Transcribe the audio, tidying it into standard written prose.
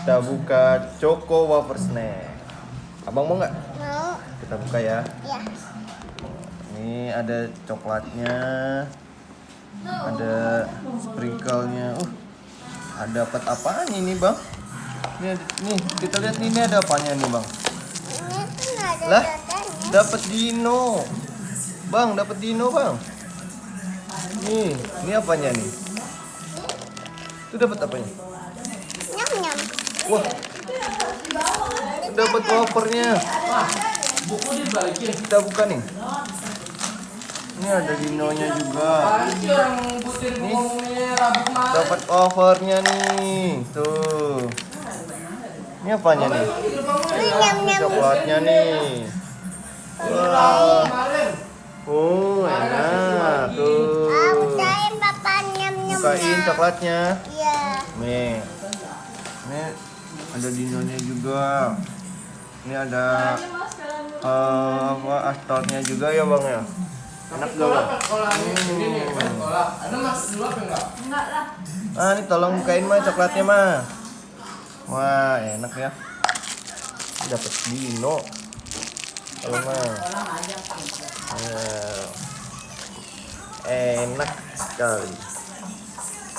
Kita buka Choco Wafer Snack. Abang mau nggak? Mau. Kita buka ya. Ya. Ini ada coklatnya, ada sprinkle-nya. Ada dapat apaan ini bang? Nih kita lihat nih, ini ada apanya nih bang? Ini kan ada Lah, datanya. dapat dino, bang, dapat dino bang. Ini apanya nih? Itu dapat apanya? Nyam nyam. Wah, dapat wafernya. Kita buka nih. Ini ada dinonya juga. Nih, dapat wafernya nih. Tuh. Ini apanya nih? Nyam nyam. Coklatnya nih. Wah. Oh, enak. Tuh. Bukain papa nyam nyam. Bukain coklatnya. Iya. Nih. Ini ada dinonya juga. Ini ada astornya juga ya bang ya. Enak gak bang? Ada mas dulu apa enggak? Enggak lah. Ini tolong bukain mah coklatnya mah. Wah enak ya. Dapat dino. Kalau mah. Enak sekali.